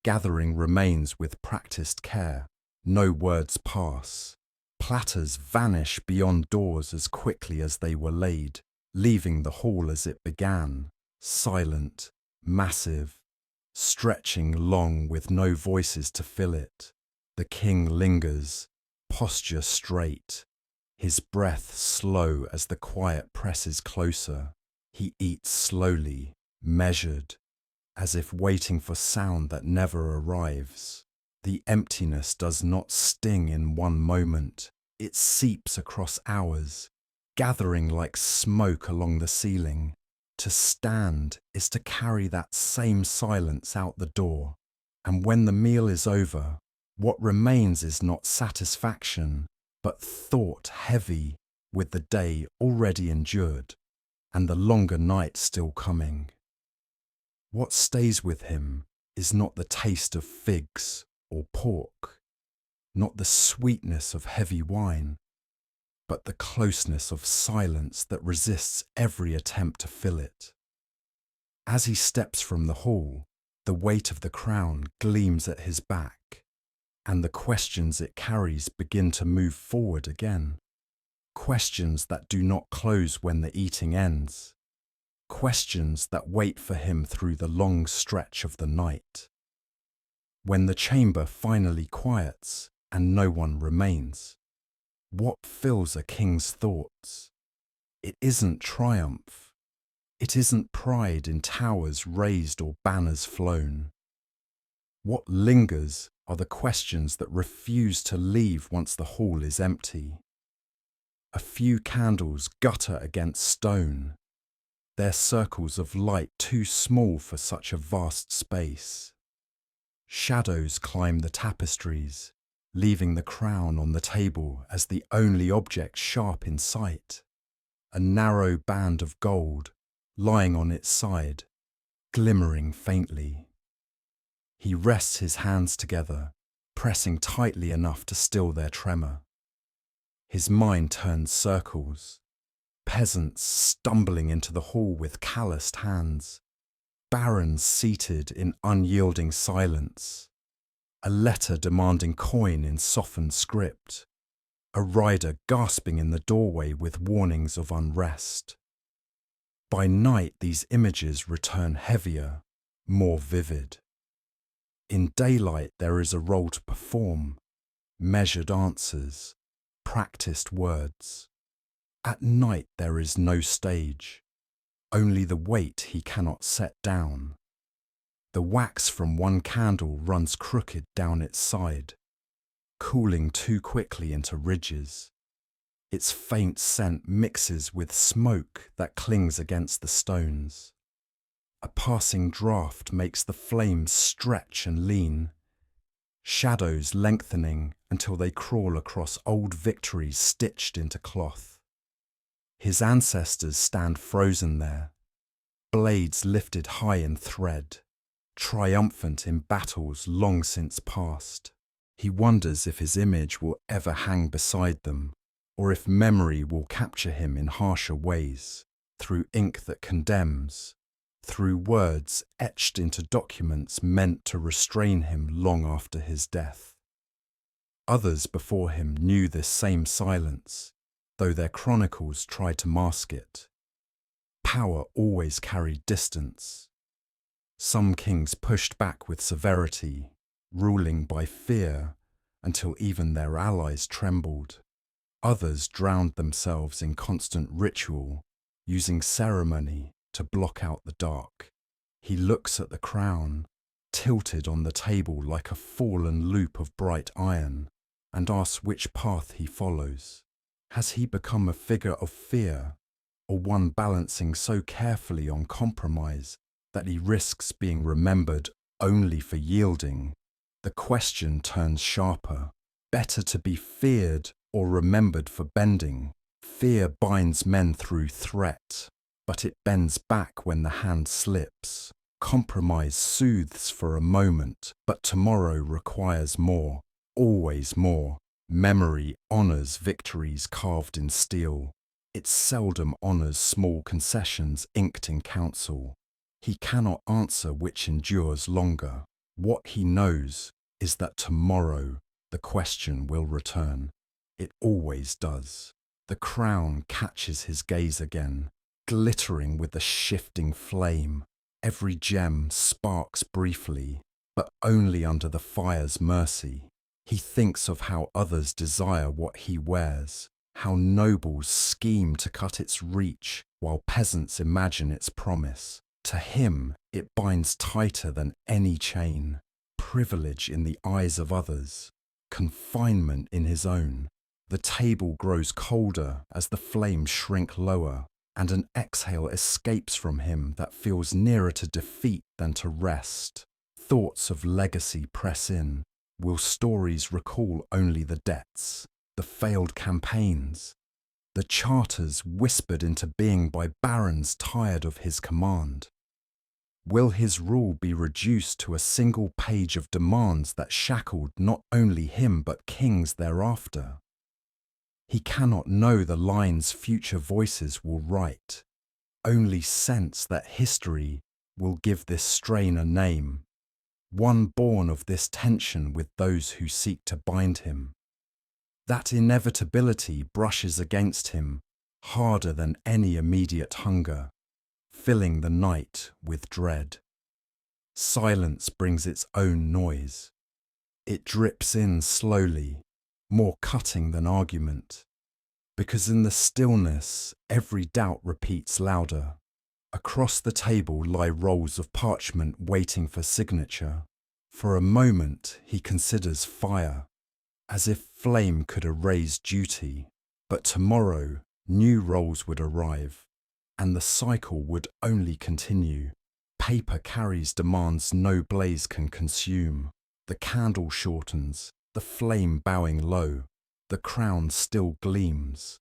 gathering remains with practiced care. No words pass. Platters vanish beyond doors as quickly as they were laid, leaving the hall as it began, silent, massive, stretching long with no voices to fill it. The king lingers, posture straight, his breath slow as the quiet presses closer. He eats slowly, measured, as if waiting for sound that never arrives. The emptiness does not sting in one moment. It seeps across hours, gathering like smoke along the ceiling. To stand is to carry that same silence out the door. And when the meal is over, what remains is not satisfaction, but thought heavy with the day already endured and the longer night still coming. What stays with him is not the taste of figs or pork, not the sweetness of heavy wine, but the closeness of silence that resists every attempt to fill it. As he steps from the hall, the weight of the crown gleams at his back, and the questions it carries begin to move forward again. Questions that do not close when the eating ends. Questions that wait for him through the long stretch of the night. When the chamber finally quiets and no one remains, what fills a king's thoughts? It isn't triumph. It isn't pride in towers raised or banners flown. What lingers are the questions that refuse to leave once the hall is empty. A few candles gutter against stone, their circles of light too small for such a vast space. Shadows climb the tapestries, leaving the crown on the table as the only object sharp in sight. A narrow band of gold, lying on its side, glimmering faintly. He rests his hands together, pressing tightly enough to still their tremor. His mind turns circles. Peasants stumbling into the hall with calloused hands. Barons seated in unyielding silence. A letter demanding coin in softened script. A rider gasping in the doorway with warnings of unrest. By night, these images return heavier, more vivid. In daylight, there is a role to perform, measured answers, practiced words. At night, there is no stage, only the weight he cannot set down. The wax from one candle runs crooked down its side, cooling too quickly into ridges. Its faint scent mixes with smoke that clings against the stones. A passing draught makes the flames stretch and lean, shadows lengthening until they crawl across old victories stitched into cloth. His ancestors stand frozen there, blades lifted high in thread, triumphant in battles long since past. He wonders if his image will ever hang beside them, or if memory will capture him in harsher ways, through ink that condemns, through words etched into documents meant to restrain him long after his death. Others before him knew this same silence, though their chronicles tried to mask it. Power always carried distance. Some kings pushed back with severity, ruling by fear until even their allies trembled. Others drowned themselves in constant ritual, using ceremony to block out the dark. He looks at the crown, tilted on the table like a fallen loop of bright iron, and asks which path he follows. Has he become a figure of fear, or one balancing so carefully on compromise that he risks being remembered only for yielding? The question turns sharper. Better to be feared or remembered for bending. Fear binds men through threat, but it bends back when the hand slips. Compromise soothes for a moment, but tomorrow requires more, always more. Memory honors victories carved in steel. It seldom honors small concessions inked in council. He cannot answer which endures longer. What he knows is that tomorrow the question will return. It always does. The crown catches his gaze again, glittering with a shifting flame. Every gem sparks briefly, but only under the fire's mercy. He thinks of how others desire what he wears, how nobles scheme to cut its reach while peasants imagine its promise. To him, it binds tighter than any chain, privilege in the eyes of others, confinement in his own. The table grows colder as the flames shrink lower, and an exhale escapes from him that feels nearer to defeat than to rest. Thoughts of legacy press in. Will stories recall only the debts, the failed campaigns, the charters whispered into being by barons tired of his command? Will his rule be reduced to a single page of demands that shackled not only him but kings thereafter? He cannot know the lines future voices will write, only sense that history will give this strain a name, one born of this tension with those who seek to bind him. That inevitability brushes against him harder than any immediate hunger, filling the night with dread. Silence brings its own noise. It drips in slowly, more cutting than argument, because in the stillness every doubt repeats louder. Across the table lie rolls of parchment waiting for signature. For a moment he considers fire, as if flame could erase duty, but tomorrow new rolls would arrive, and the cycle would only continue. Paper carries demands no blaze can consume. The candle shortens, the flame bowing low, the crown still gleams.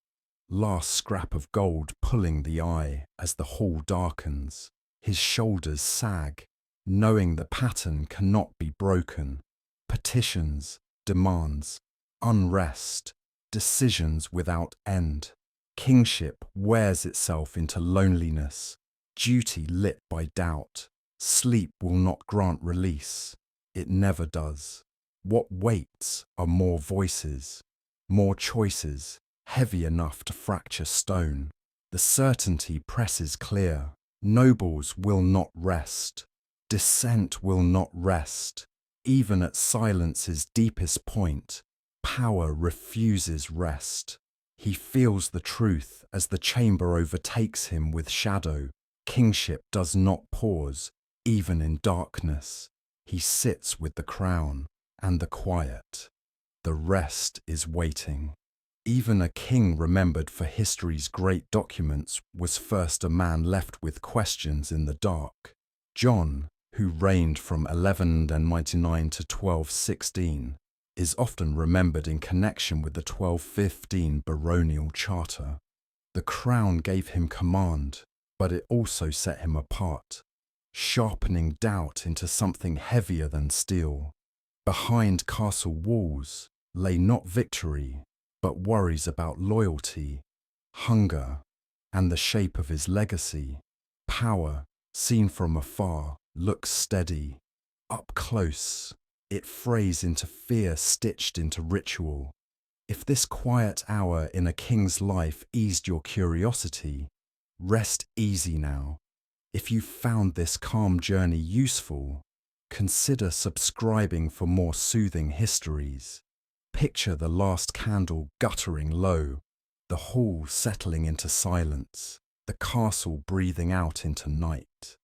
Last scrap of gold pulling the eye as the hall darkens. His shoulders sag, knowing the pattern cannot be broken. Petitions, demands, unrest, decisions without end. Kingship wears itself into loneliness, duty lit by doubt. Sleep will not grant release. It never does. What waits are more voices, more choices, heavy enough to fracture stone. The certainty presses clear. Nobles will not rest. Dissent will not rest. Even at silence's deepest point, power refuses rest. He feels the truth as the chamber overtakes him with shadow. Kingship does not pause, even in darkness. He sits with the crown and the quiet. The rest is waiting. Even a king remembered for history's great documents was first a man left with questions in the dark. John, who reigned from 1199 to 1216, is often remembered in connection with the 1215 baronial charter. The crown gave him command, but it also set him apart, sharpening doubt into something heavier than steel. Behind castle walls lay not victory, but worries about loyalty, hunger, and the shape of his legacy. Power, seen from afar, looks steady. Up close, it frays into fear stitched into ritual. If this quiet hour in a king's life eased your curiosity, rest easy now. If you found this calm journey useful, consider subscribing for more soothing histories. Picture the last candle guttering low, the hall settling into silence, the castle breathing out into night.